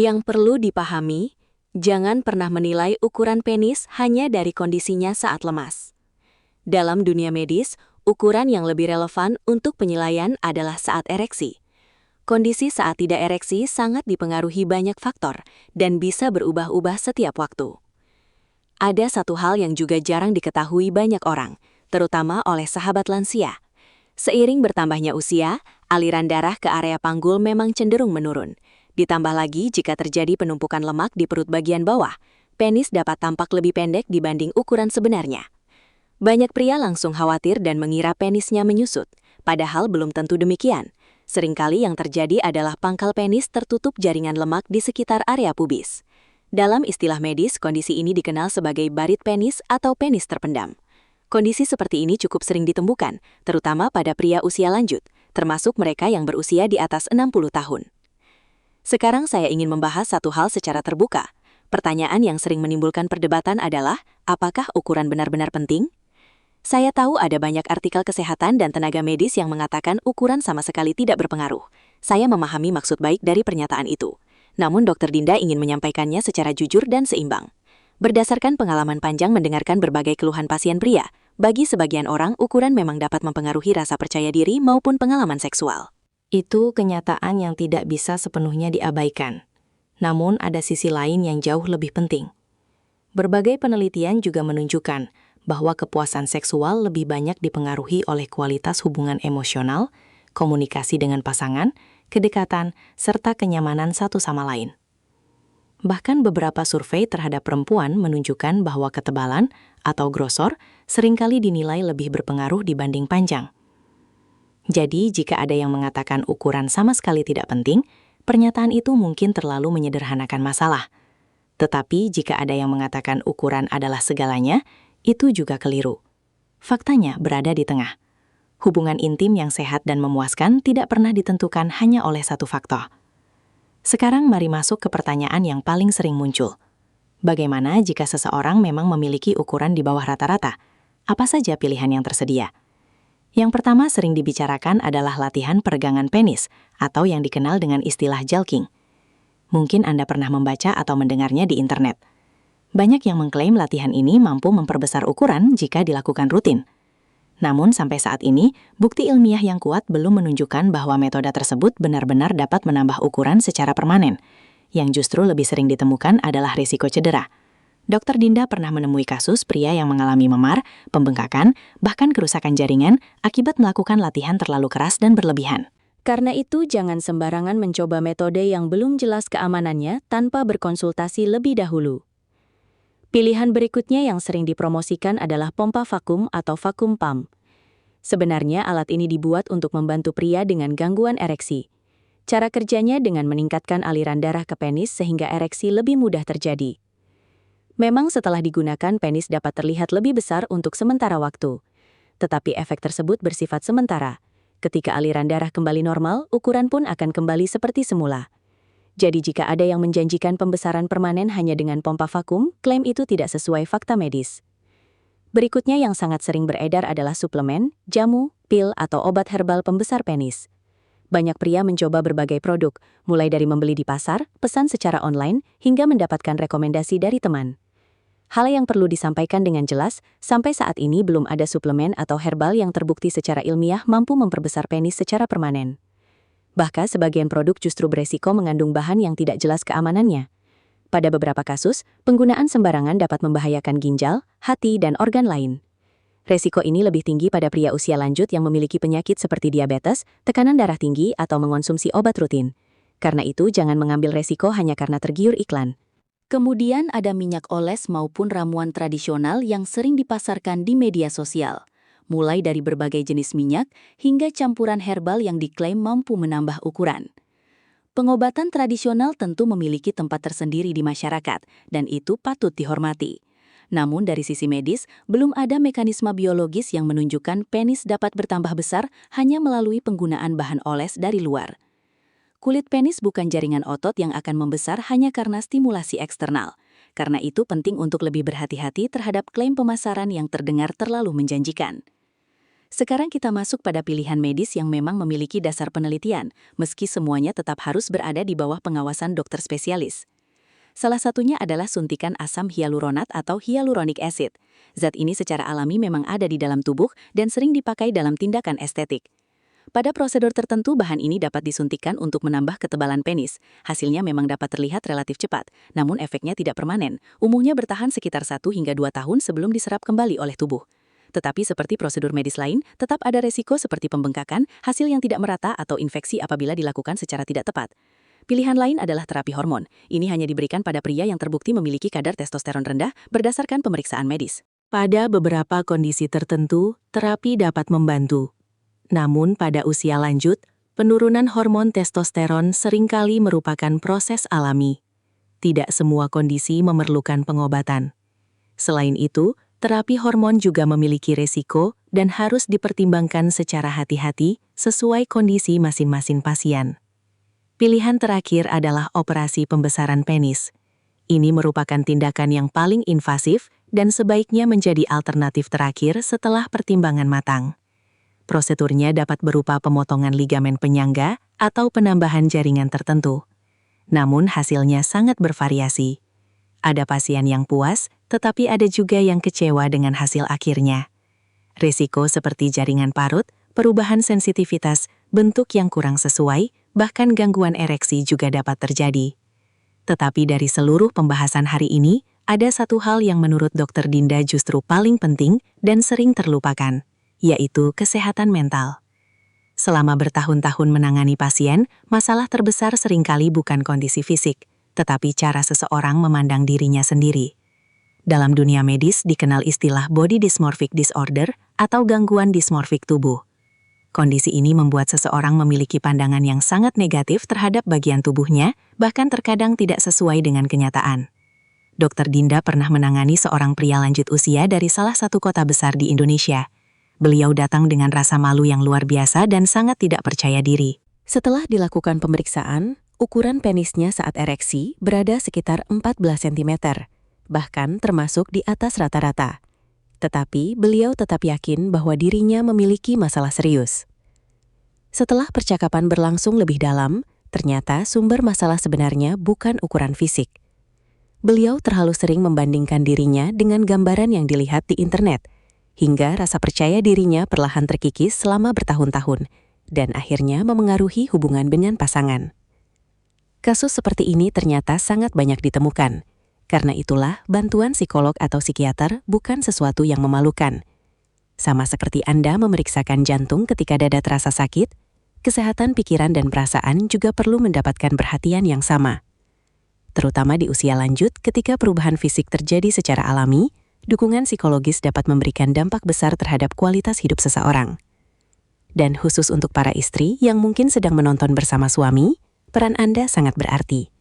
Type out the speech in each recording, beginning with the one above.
Yang perlu dipahami, jangan pernah menilai ukuran penis hanya dari kondisinya saat lemas. Dalam dunia medis, ukuran yang lebih relevan untuk penilaian adalah saat ereksi. Kondisi saat tidak ereksi sangat dipengaruhi banyak faktor dan bisa berubah-ubah setiap waktu. Ada satu hal yang juga jarang diketahui banyak orang, terutama oleh sahabat lansia. Seiring bertambahnya usia, aliran darah ke area panggul memang cenderung menurun. Ditambah lagi jika terjadi penumpukan lemak di perut bagian bawah, penis dapat tampak lebih pendek dibanding ukuran sebenarnya. Banyak pria langsung khawatir dan mengira penisnya menyusut, padahal belum tentu demikian. Seringkali yang terjadi adalah pangkal penis tertutup jaringan lemak di sekitar area pubis. Dalam istilah medis, kondisi ini dikenal sebagai barit penis atau penis terpendam. Kondisi seperti ini cukup sering ditemukan, terutama pada pria usia lanjut, termasuk mereka yang berusia di atas 60 tahun. Sekarang saya ingin membahas satu hal secara terbuka. Pertanyaan yang sering menimbulkan perdebatan adalah, apakah ukuran benar-benar penting? Saya tahu ada banyak artikel kesehatan dan tenaga medis yang mengatakan ukuran sama sekali tidak berpengaruh. Saya memahami maksud baik dari pernyataan itu. Namun Dr. Dinda ingin menyampaikannya secara jujur dan seimbang. Berdasarkan pengalaman panjang mendengarkan berbagai keluhan pasien pria, bagi sebagian orang ukuran memang dapat mempengaruhi rasa percaya diri maupun pengalaman seksual. Itu kenyataan yang tidak bisa sepenuhnya diabaikan. Namun ada sisi lain yang jauh lebih penting. Berbagai penelitian juga menunjukkan bahwa kepuasan seksual lebih banyak dipengaruhi oleh kualitas hubungan emosional, komunikasi dengan pasangan, kedekatan, serta kenyamanan satu sama lain. Bahkan beberapa survei terhadap perempuan menunjukkan bahwa ketebalan atau grosor seringkali dinilai lebih berpengaruh dibanding panjang. Jadi, jika ada yang mengatakan ukuran sama sekali tidak penting, pernyataan itu mungkin terlalu menyederhanakan masalah. Tetapi, jika ada yang mengatakan ukuran adalah segalanya, itu juga keliru. Faktanya berada di tengah. Hubungan intim yang sehat dan memuaskan tidak pernah ditentukan hanya oleh satu faktor. Sekarang mari masuk ke pertanyaan yang paling sering muncul. Bagaimana jika seseorang memang memiliki ukuran di bawah rata-rata? Apa saja pilihan yang tersedia? Yang pertama sering dibicarakan adalah latihan peregangan penis, atau yang dikenal dengan istilah jelqing. Mungkin Anda pernah membaca atau mendengarnya di internet. Banyak yang mengklaim latihan ini mampu memperbesar ukuran jika dilakukan rutin. Namun sampai saat ini, bukti ilmiah yang kuat belum menunjukkan bahwa metode tersebut benar-benar dapat menambah ukuran secara permanen. Yang justru lebih sering ditemukan adalah risiko cedera. Dr. Dinda pernah menemui kasus pria yang mengalami memar, pembengkakan, bahkan kerusakan jaringan akibat melakukan latihan terlalu keras dan berlebihan. Karena itu, jangan sembarangan mencoba metode yang belum jelas keamanannya tanpa berkonsultasi lebih dahulu. Pilihan berikutnya yang sering dipromosikan adalah pompa vakum atau vakum pump. Sebenarnya alat ini dibuat untuk membantu pria dengan gangguan ereksi. Cara kerjanya dengan meningkatkan aliran darah ke penis sehingga ereksi lebih mudah terjadi. Memang setelah digunakan penis dapat terlihat lebih besar untuk sementara waktu. Tetapi efek tersebut bersifat sementara. Ketika aliran darah kembali normal, ukuran pun akan kembali seperti semula. Jadi jika ada yang menjanjikan pembesaran permanen hanya dengan pompa vakum, klaim itu tidak sesuai fakta medis. Berikutnya yang sangat sering beredar adalah suplemen, jamu, pil, atau obat herbal pembesar penis. Banyak pria mencoba berbagai produk, mulai dari membeli di pasar, pesan secara online, hingga mendapatkan rekomendasi dari teman. Hal yang perlu disampaikan dengan jelas, sampai saat ini belum ada suplemen atau herbal yang terbukti secara ilmiah mampu memperbesar penis secara permanen. Bahkan sebagian produk justru beresiko mengandung bahan yang tidak jelas keamanannya. Pada beberapa kasus, penggunaan sembarangan dapat membahayakan ginjal, hati, dan organ lain. Resiko ini lebih tinggi pada pria usia lanjut yang memiliki penyakit seperti diabetes, tekanan darah tinggi, atau mengonsumsi obat rutin. Karena itu, jangan mengambil resiko hanya karena tergiur iklan. Kemudian ada minyak oles maupun ramuan tradisional yang sering dipasarkan di media sosial. Mulai dari berbagai jenis minyak hingga campuran herbal yang diklaim mampu menambah ukuran. Pengobatan tradisional tentu memiliki tempat tersendiri di masyarakat, dan itu patut dihormati. Namun dari sisi medis, belum ada mekanisme biologis yang menunjukkan penis dapat bertambah besar hanya melalui penggunaan bahan oles dari luar. Kulit penis bukan jaringan otot yang akan membesar hanya karena stimulasi eksternal. Karena itu penting untuk lebih berhati-hati terhadap klaim pemasaran yang terdengar terlalu menjanjikan. Sekarang kita masuk pada pilihan medis yang memang memiliki dasar penelitian, meski semuanya tetap harus berada di bawah pengawasan dokter spesialis. Salah satunya adalah suntikan asam hyaluronat atau hyaluronic acid. Zat ini secara alami memang ada di dalam tubuh dan sering dipakai dalam tindakan estetik. Pada prosedur tertentu, bahan ini dapat disuntikan untuk menambah ketebalan penis. Hasilnya memang dapat terlihat relatif cepat, namun efeknya tidak permanen. Umumnya bertahan sekitar 1 hingga 2 tahun sebelum diserap kembali oleh tubuh. Tetapi seperti prosedur medis lain, tetap ada resiko seperti pembengkakan, hasil yang tidak merata atau infeksi apabila dilakukan secara tidak tepat. Pilihan lain adalah terapi hormon. Ini hanya diberikan pada pria yang terbukti memiliki kadar testosteron rendah berdasarkan pemeriksaan medis. Pada beberapa kondisi tertentu, terapi dapat membantu. Namun pada usia lanjut, penurunan hormon testosteron seringkali merupakan proses alami. Tidak semua kondisi memerlukan pengobatan. Selain itu, terapi hormon juga memiliki resiko dan harus dipertimbangkan secara hati-hati sesuai kondisi masing-masing pasien. Pilihan terakhir adalah operasi pembesaran penis. Ini merupakan tindakan yang paling invasif dan sebaiknya menjadi alternatif terakhir setelah pertimbangan matang. Prosedurnya dapat berupa pemotongan ligamen penyangga atau penambahan jaringan tertentu. Namun hasilnya sangat bervariasi. Ada pasien yang puas, tetapi ada juga yang kecewa dengan hasil akhirnya. Risiko seperti jaringan parut, perubahan sensitivitas, bentuk yang kurang sesuai, bahkan gangguan ereksi juga dapat terjadi. Tetapi dari seluruh pembahasan hari ini, ada satu hal yang menurut Dr. Dinda justru paling penting dan sering terlupakan, yaitu kesehatan mental. Selama bertahun-tahun menangani pasien, masalah terbesar seringkali bukan kondisi fisik, tetapi cara seseorang memandang dirinya sendiri. Dalam dunia medis dikenal istilah body dysmorphic disorder atau gangguan dismorfik tubuh. Kondisi ini membuat seseorang memiliki pandangan yang sangat negatif terhadap bagian tubuhnya, bahkan terkadang tidak sesuai dengan kenyataan. Dr. Dinda pernah menangani seorang pria lanjut usia dari salah satu kota besar di Indonesia. Beliau datang dengan rasa malu yang luar biasa dan sangat tidak percaya diri. Setelah dilakukan pemeriksaan, ukuran penisnya saat ereksi berada sekitar 14 cm, bahkan termasuk di atas rata-rata. Tetapi beliau tetap yakin bahwa dirinya memiliki masalah serius. Setelah percakapan berlangsung lebih dalam, ternyata sumber masalah sebenarnya bukan ukuran fisik. Beliau terlalu sering membandingkan dirinya dengan gambaran yang dilihat di internet, hingga rasa percaya dirinya perlahan terkikis selama bertahun-tahun, dan akhirnya memengaruhi hubungan dengan pasangan. Kasus seperti ini ternyata sangat banyak ditemukan. Karena itulah, bantuan psikolog atau psikiater bukan sesuatu yang memalukan. Sama seperti Anda memeriksakan jantung ketika dada terasa sakit, kesehatan pikiran dan perasaan juga perlu mendapatkan perhatian yang sama. Terutama di usia lanjut ketika perubahan fisik terjadi secara alami, dukungan psikologis dapat memberikan dampak besar terhadap kualitas hidup seseorang. Dan khusus untuk para istri yang mungkin sedang menonton bersama suami, peran Anda sangat berarti.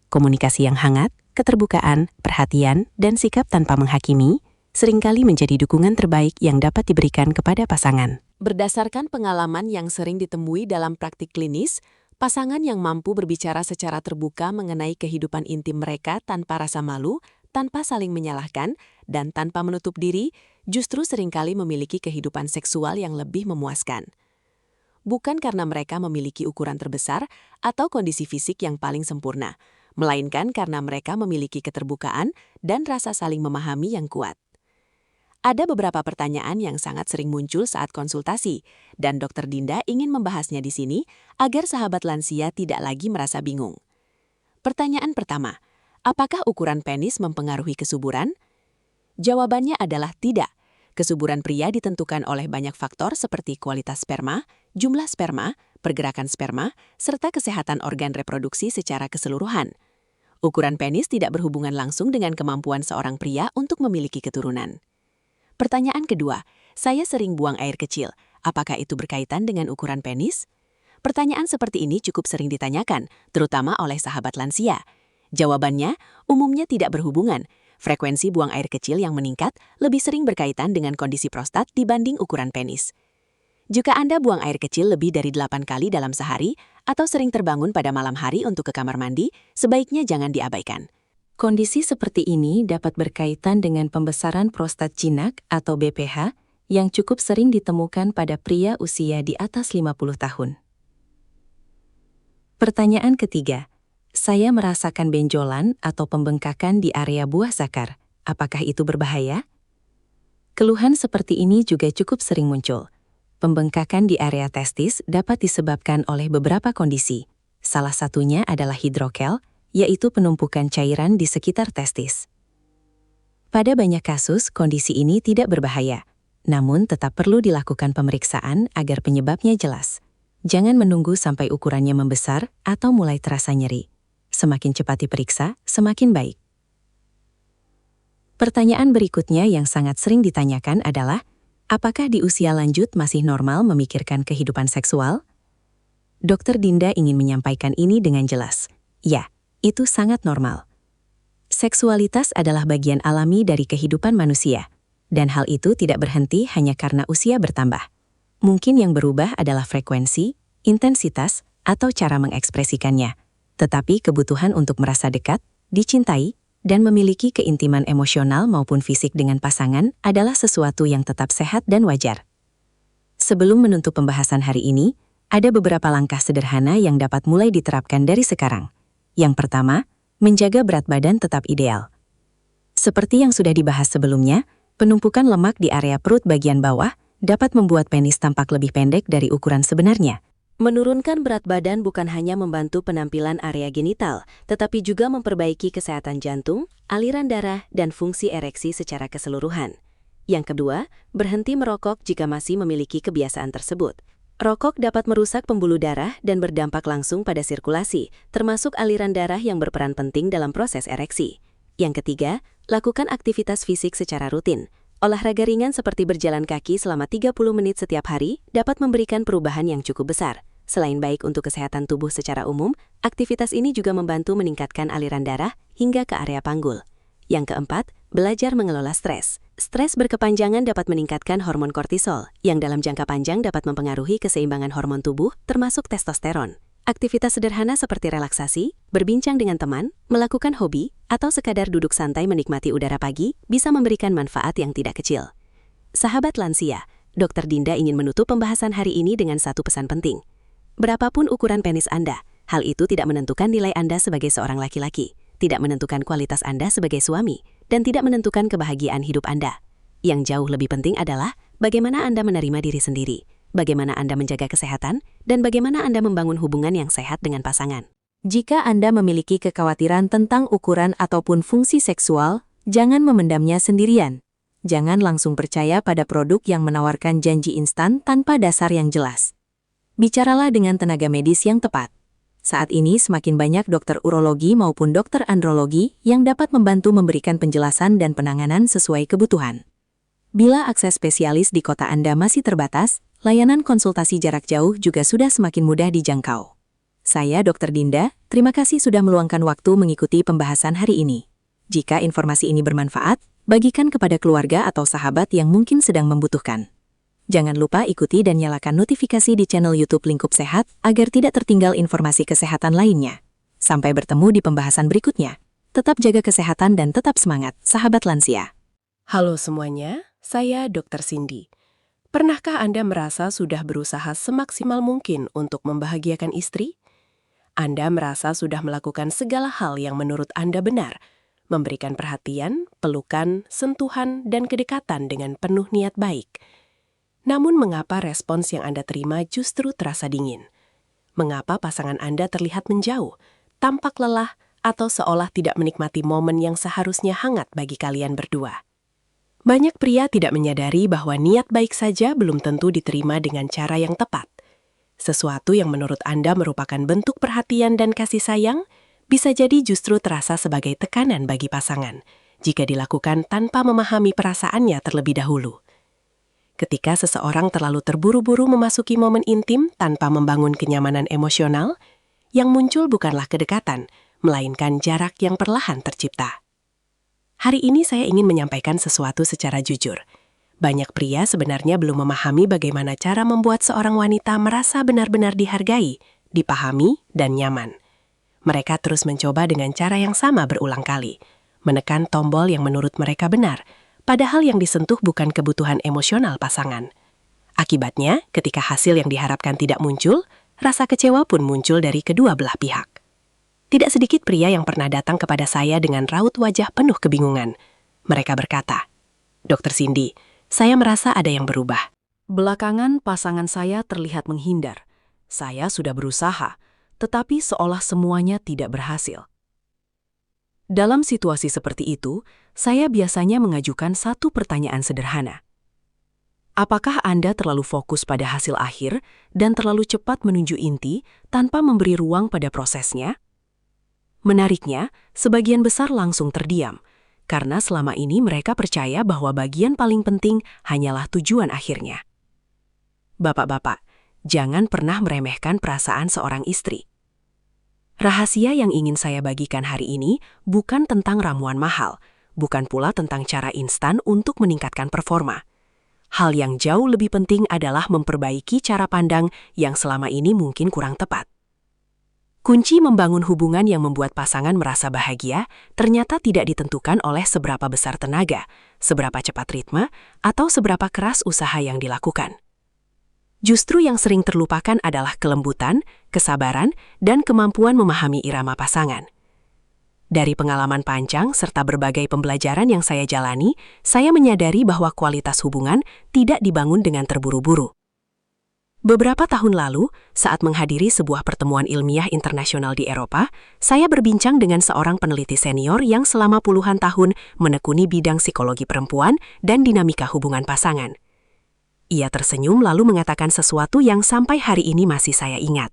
Komunikasi yang hangat, keterbukaan, perhatian, dan sikap tanpa menghakimi seringkali menjadi dukungan terbaik yang dapat diberikan kepada pasangan. Berdasarkan pengalaman yang sering ditemui dalam praktik klinis, pasangan yang mampu berbicara secara terbuka mengenai kehidupan intim mereka tanpa rasa malu, tanpa saling menyalahkan, dan tanpa menutup diri, justru seringkali memiliki kehidupan seksual yang lebih memuaskan. Bukan karena mereka memiliki ukuran terbesar atau kondisi fisik yang paling sempurna, melainkan karena mereka memiliki keterbukaan dan rasa saling memahami yang kuat. Ada beberapa pertanyaan yang sangat sering muncul saat konsultasi, dan Dr. Dinda ingin membahasnya di sini agar sahabat lansia tidak lagi merasa bingung. Pertanyaan pertama, apakah ukuran penis mempengaruhi kesuburan? Jawabannya adalah tidak. Kesuburan pria ditentukan oleh banyak faktor seperti kualitas sperma, jumlah sperma, pergerakan sperma, serta kesehatan organ reproduksi secara keseluruhan. Ukuran penis tidak berhubungan langsung dengan kemampuan seorang pria untuk memiliki keturunan. Pertanyaan kedua, saya sering buang air kecil. Apakah itu berkaitan dengan ukuran penis? Pertanyaan seperti ini cukup sering ditanyakan, terutama oleh sahabat lansia. Jawabannya, umumnya tidak berhubungan. Frekuensi buang air kecil yang meningkat lebih sering berkaitan dengan kondisi prostat dibanding ukuran penis. Jika Anda buang air kecil lebih dari 8 kali dalam sehari atau sering terbangun pada malam hari untuk ke kamar mandi, sebaiknya jangan diabaikan. Kondisi seperti ini dapat berkaitan dengan pembesaran prostat jinak atau BPH yang cukup sering ditemukan pada pria usia di atas 50 tahun. Pertanyaan ketiga, saya merasakan benjolan atau pembengkakan di area buah zakar. Apakah itu berbahaya? Keluhan seperti ini juga cukup sering muncul. Pembengkakan di area testis dapat disebabkan oleh beberapa kondisi. Salah satunya adalah hidrokel, yaitu penumpukan cairan di sekitar testis. Pada banyak kasus, kondisi ini tidak berbahaya, namun tetap perlu dilakukan pemeriksaan agar penyebabnya jelas. Jangan menunggu sampai ukurannya membesar atau mulai terasa nyeri. Semakin cepat diperiksa, semakin baik. Pertanyaan berikutnya yang sangat sering ditanyakan adalah, apakah di usia lanjut masih normal memikirkan kehidupan seksual? Dokter Dinda ingin menyampaikan ini dengan jelas. Ya, itu sangat normal. Seksualitas adalah bagian alami dari kehidupan manusia, dan hal itu tidak berhenti hanya karena usia bertambah. Mungkin yang berubah adalah frekuensi, intensitas, atau cara mengekspresikannya. Tetapi kebutuhan untuk merasa dekat, dicintai, dan memiliki keintiman emosional maupun fisik dengan pasangan adalah sesuatu yang tetap sehat dan wajar. Sebelum menutup pembahasan hari ini, ada beberapa langkah sederhana yang dapat mulai diterapkan dari sekarang. Yang pertama, menjaga berat badan tetap ideal. Seperti yang sudah dibahas sebelumnya, penumpukan lemak di area perut bagian bawah dapat membuat penis tampak lebih pendek dari ukuran sebenarnya. Menurunkan berat badan bukan hanya membantu penampilan area genital, tetapi juga memperbaiki kesehatan jantung, aliran darah, dan fungsi ereksi secara keseluruhan. Yang kedua, berhenti merokok jika masih memiliki kebiasaan tersebut. Rokok dapat merusak pembuluh darah dan berdampak langsung pada sirkulasi, termasuk aliran darah yang berperan penting dalam proses ereksi. Yang ketiga, lakukan aktivitas fisik secara rutin. Olahraga ringan seperti berjalan kaki selama 30 menit setiap hari dapat memberikan perubahan yang cukup besar. Selain baik untuk kesehatan tubuh secara umum, aktivitas ini juga membantu meningkatkan aliran darah hingga ke area panggul. Yang keempat, belajar mengelola stres. Stres berkepanjangan dapat meningkatkan hormon kortisol, yang dalam jangka panjang dapat mempengaruhi keseimbangan hormon tubuh, termasuk testosteron. Aktivitas sederhana seperti relaksasi, berbincang dengan teman, melakukan hobi, atau sekadar duduk santai menikmati udara pagi bisa memberikan manfaat yang tidak kecil. Sahabat lansia, Dr. Dinda ingin menutup pembahasan hari ini dengan satu pesan penting. Berapapun ukuran penis Anda, hal itu tidak menentukan nilai Anda sebagai seorang laki-laki, tidak menentukan kualitas Anda sebagai suami, dan tidak menentukan kebahagiaan hidup Anda. Yang jauh lebih penting adalah bagaimana Anda menerima diri sendiri, bagaimana Anda menjaga kesehatan, dan bagaimana Anda membangun hubungan yang sehat dengan pasangan. Jika Anda memiliki kekhawatiran tentang ukuran ataupun fungsi seksual, jangan memendamnya sendirian. Jangan langsung percaya pada produk yang menawarkan janji instan tanpa dasar yang jelas. Bicaralah dengan tenaga medis yang tepat. Saat ini semakin banyak dokter urologi maupun dokter andrologi yang dapat membantu memberikan penjelasan dan penanganan sesuai kebutuhan. Bila akses spesialis di kota Anda masih terbatas, layanan konsultasi jarak jauh juga sudah semakin mudah dijangkau. Saya Dr. Dinda, terima kasih sudah meluangkan waktu mengikuti pembahasan hari ini. Jika informasi ini bermanfaat, bagikan kepada keluarga atau sahabat yang mungkin sedang membutuhkan. Jangan lupa ikuti dan nyalakan notifikasi di channel YouTube Lingkup Sehat agar tidak tertinggal informasi kesehatan lainnya. Sampai bertemu di pembahasan berikutnya. Tetap jaga kesehatan dan tetap semangat, sahabat lansia. Halo semuanya, saya Dr. Cindy. Pernahkah Anda merasa sudah berusaha semaksimal mungkin untuk membahagiakan istri? Anda merasa sudah melakukan segala hal yang menurut Anda benar, memberikan perhatian, pelukan, sentuhan, dan kedekatan dengan penuh niat baik. Namun mengapa respons yang Anda terima justru terasa dingin? Mengapa pasangan Anda terlihat menjauh, tampak lelah, atau seolah tidak menikmati momen yang seharusnya hangat bagi kalian berdua? Banyak pria tidak menyadari bahwa niat baik saja belum tentu diterima dengan cara yang tepat. Sesuatu yang menurut Anda merupakan bentuk perhatian dan kasih sayang, bisa jadi justru terasa sebagai tekanan bagi pasangan, jika dilakukan tanpa memahami perasaannya terlebih dahulu. Ketika seseorang terlalu terburu-buru memasuki momen intim tanpa membangun kenyamanan emosional, yang muncul bukanlah kedekatan, melainkan jarak yang perlahan tercipta. Hari ini saya ingin menyampaikan sesuatu secara jujur. Banyak pria sebenarnya belum memahami bagaimana cara membuat seorang wanita merasa benar-benar dihargai, dipahami, dan nyaman. Mereka terus mencoba dengan cara yang sama berulang kali, menekan tombol yang menurut mereka benar, padahal yang disentuh bukan kebutuhan emosional pasangan. Akibatnya, ketika hasil yang diharapkan tidak muncul, rasa kecewa pun muncul dari kedua belah pihak. Tidak sedikit pria yang pernah datang kepada saya dengan raut wajah penuh kebingungan. Mereka berkata, "Dokter Cindy, saya merasa ada yang berubah. Belakangan pasangan saya terlihat menghindar. Saya sudah berusaha, tetapi seolah semuanya tidak berhasil." Dalam situasi seperti itu, saya biasanya mengajukan satu pertanyaan sederhana. Apakah Anda terlalu fokus pada hasil akhir dan terlalu cepat menuju inti tanpa memberi ruang pada prosesnya? Menariknya, sebagian besar langsung terdiam, karena selama ini mereka percaya bahwa bagian paling penting hanyalah tujuan akhirnya. Bapak-bapak, jangan pernah meremehkan perasaan seorang istri. Rahasia yang ingin saya bagikan hari ini bukan tentang ramuan mahal, bukan pula tentang cara instan untuk meningkatkan performa. Hal yang jauh lebih penting adalah memperbaiki cara pandang yang selama ini mungkin kurang tepat. Kunci membangun hubungan yang membuat pasangan merasa bahagia ternyata tidak ditentukan oleh seberapa besar tenaga, seberapa cepat ritme, atau seberapa keras usaha yang dilakukan. Justru yang sering terlupakan adalah kelembutan, kesabaran, dan kemampuan memahami irama pasangan. Dari pengalaman panjang serta berbagai pembelajaran yang saya jalani, saya menyadari bahwa kualitas hubungan tidak dibangun dengan terburu-buru. Beberapa tahun lalu, saat menghadiri sebuah pertemuan ilmiah internasional di Eropa, saya berbincang dengan seorang peneliti senior yang selama puluhan tahun menekuni bidang psikologi perempuan dan dinamika hubungan pasangan. Ia tersenyum lalu mengatakan sesuatu yang sampai hari ini masih saya ingat.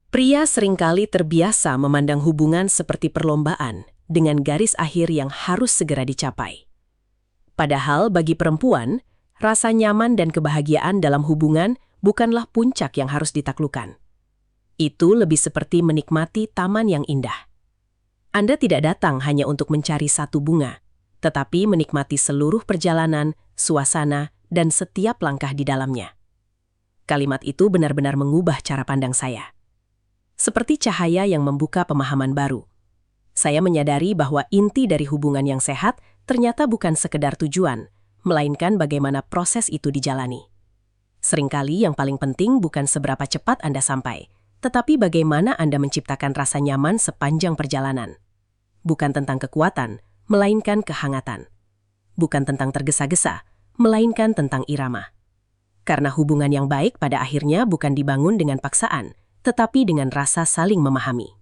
Pria seringkali terbiasa memandang hubungan seperti perlombaan dengan garis akhir yang harus segera dicapai. Padahal bagi perempuan, rasa nyaman dan kebahagiaan dalam hubungan bukanlah puncak yang harus ditaklukkan. Itu lebih seperti menikmati taman yang indah. Anda tidak datang hanya untuk mencari satu bunga, tetapi menikmati seluruh perjalanan, suasana, dan setiap langkah di dalamnya. Kalimat itu benar-benar mengubah cara pandang saya. Seperti cahaya yang membuka pemahaman baru. Saya menyadari bahwa inti dari hubungan yang sehat ternyata bukan sekedar tujuan, melainkan bagaimana proses itu dijalani. Seringkali yang paling penting bukan seberapa cepat Anda sampai, tetapi bagaimana Anda menciptakan rasa nyaman sepanjang perjalanan. Bukan tentang kekuatan, melainkan kehangatan. Bukan tentang tergesa-gesa, melainkan tentang irama. Karena hubungan yang baik pada akhirnya bukan dibangun dengan paksaan, tetapi dengan rasa saling memahami.